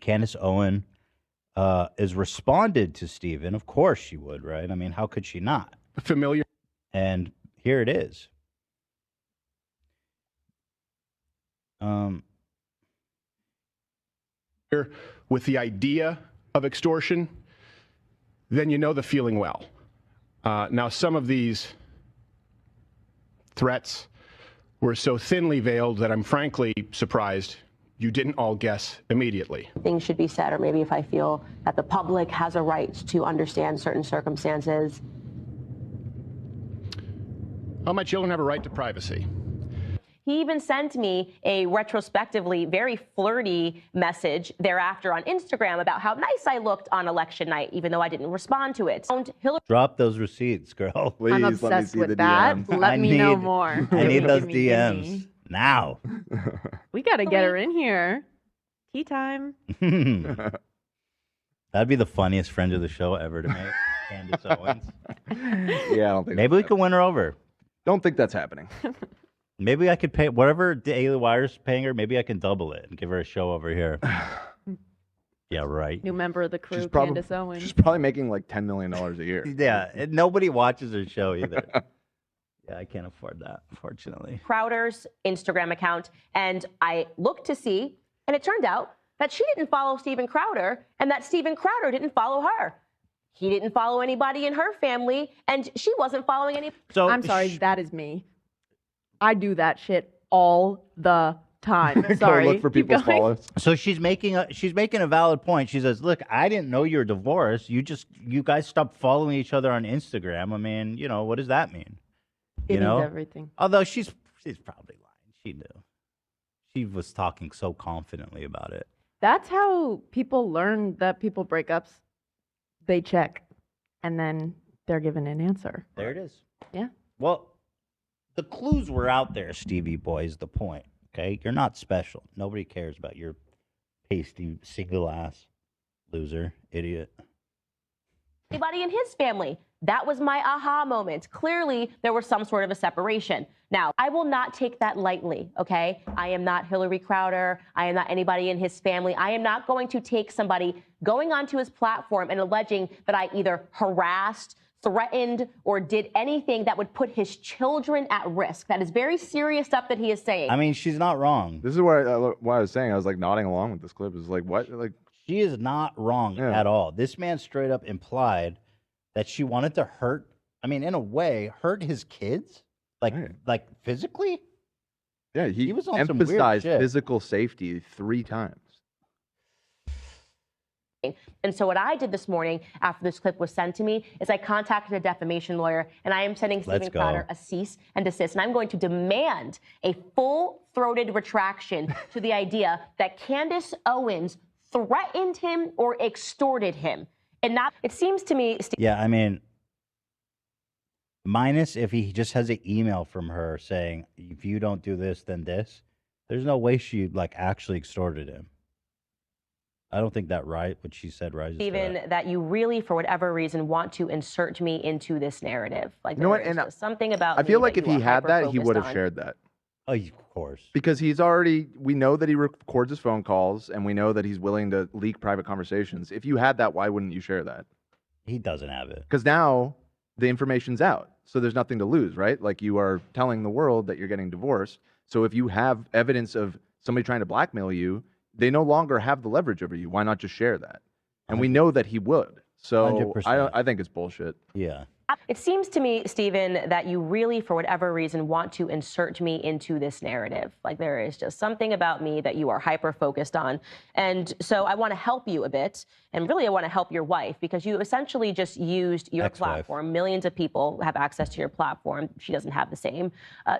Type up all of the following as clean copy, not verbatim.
Candace Owens is responded to Steven. Of course she would, right? I mean, how could she not? Familiar. And here it is. With the idea of extortion, then you know the feeling well. Now, some of these threats were so thinly veiled that I'm frankly surprised you didn't all guess immediately. Things should be said, or maybe if I feel that the public has a right to understand certain circumstances. All my children have a right to privacy. He even sent me a retrospectively very flirty message thereafter on Instagram about how nice I looked on election night, even though I didn't respond to it. Drop those receipts, girl. Please, I'm let me obsessed see with the that. DMs. Let me know more. I need those Gimme, gimme. DMs now. We got to get her in here. Tea time. That'd be the funniest friend of the show ever to make, Candace Owens. Yeah, I don't think Maybe we can win her over. Don't think that's happening. Maybe I could pay whatever Daily Wire's paying her. Maybe I can double it and give her a show over here. Yeah, right. New member of the crew, She's Candace Owens. She's probably making like $10 million a year. Yeah, and nobody watches her show either. Yeah, I can't afford that, unfortunately. Crowder's Instagram account, and I looked to see, and it turned out that she didn't follow Steven Crowder, and that Steven Crowder didn't follow her. He didn't follow anybody in her family, and she wasn't following any. So I'm sorry, that is me. I do that shit all the time. Sorry. Go look for Keep people's going. followers. So she's making a valid point. She says, "Look, I didn't know you're divorced. You guys stopped following each other on Instagram. I mean, what does that mean? It means everything. Although she's probably lying. She knew. She was talking so confidently about it. That's how people learn that people break ups. They check, and then they're given an answer. There it is. Yeah. Well, the clues were out there, Stevie boy, is the point. Okay? You're not special. Nobody cares about your pasty, single-ass loser, idiot. Anybody in his family. That was my aha moment. Clearly, there was some sort of a separation. Now, I will not take that lightly, okay? I am not Hillary Crowder. I am not anybody in his family. I am not going to take somebody going onto his platform and alleging that I either harassed, threatened, or did anything that would put his children at risk. That is very serious stuff that he is saying. I mean, she's not wrong. This is what I was saying. I was like nodding along with this clip. It's like, what? Like, she is not wrong at all. This man straight up implied that she wanted to hurt, I mean, in a way, hurt his kids? Like physically? Yeah, he was on some weird emphasized shit. physical safety 3 times. And so what I did this morning after this clip was sent to me is I contacted a defamation lawyer, and I am sending Steven Crowder a cease and desist. And I'm going to demand a full-throated retraction to the idea that Candace Owens threatened him or extorted him. And not, it seems to me... Yeah, I mean, minus if he just has an email from her saying, if you don't do this, then this, there's no way she, actually extorted him. I don't think what she said rises to Steven, that you really, for whatever reason, want to insert me into this narrative. You know what? And something about I feel me like that if you he are had that, he hyper-focused would have on. shared that. Oh, of course. Because we know that he records his phone calls, and we know that he's willing to leak private conversations. If you had that, why wouldn't you share that? He doesn't have it. Because now the information's out. So there's nothing to lose, right? Like, you are telling the world that you're getting divorced. So if you have evidence of somebody trying to blackmail you, they no longer have the leverage over you. Why not just share that? And we know that he would. So 100%. I think it's bullshit. Yeah. It seems to me, Steven, that you really, for whatever reason, want to insert me into this narrative. Like, there is just something about me that you are hyper-focused on. And so I want to help you a bit. And really, I want to help your wife, because you essentially just used your platform. Millions of people have access to your platform. She doesn't have the same.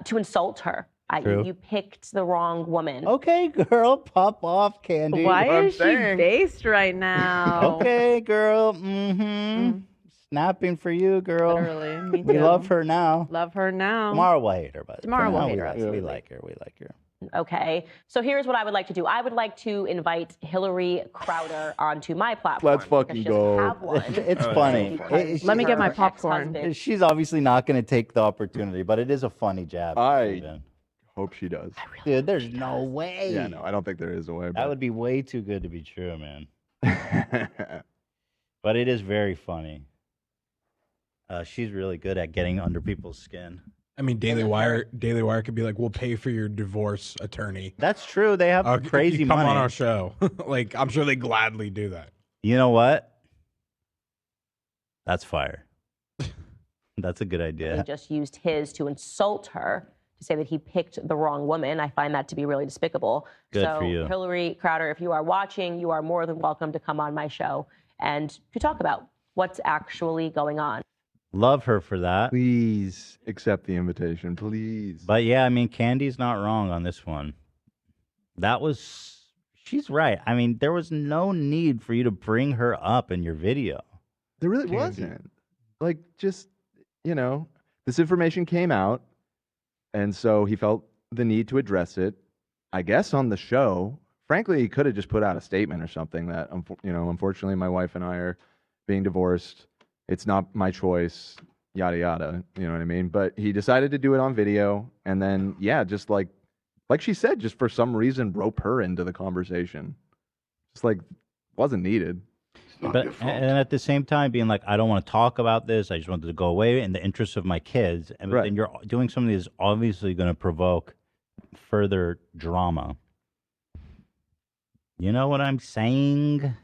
To insult her. You picked the wrong woman. Okay, girl, pop off, Candy. Why is she based right now? Okay, girl. Snapping for you, girl. Literally, me We too. love her now. Love her now. Tomorrow we'll hate her, but Tomorrow for we'll now hate her, We absolutely. like her. We like her. Okay, so here's what I would like to do. I would like to invite Hillary Crowder onto my platform. Let's fucking go. It's funny. Let me get my popcorn. She's obviously not going to take the opportunity, but it is a funny jab. I Hope she does. Dude, there's no way. Yeah, no, I don't think there is a way. That would be way too good to be true, man. But it is very funny. She's really good at getting under people's skin. I mean, Daily Wire could be like, "We'll pay for your divorce attorney." That's true. They have If crazy you come money on our show. Like, I'm sure they gladly do that. You know what? That's fire. That's a good He idea. just used his to insult her, to say that he picked the wrong woman. I find that to be really despicable. Good so, for you. Hillary Crowder, if you are watching, you are more than welcome to come on my show and to talk about what's actually going on. Love her for that. Please accept the invitation, please. But yeah, I mean, Candy's not wrong on this one. She's right. I mean, there was no need for you to bring her up in your video. There really Candy. wasn't. Like, just, this information came out, and so he felt the need to address it, I guess, on the show. Frankly, he could have just put out a statement or something that, unfortunately, my wife and I are being divorced. It's not my choice, yada, yada. You know what I mean? But he decided to do it on video, and then, yeah, just like she said, just for some reason, rope her into the conversation. Just like, wasn't needed. But and at the same time, being like, I don't want to talk about this. I just wanted to go away in the interest of my kids. And Right. then you're doing something that's obviously going to provoke further drama. You know what I'm saying?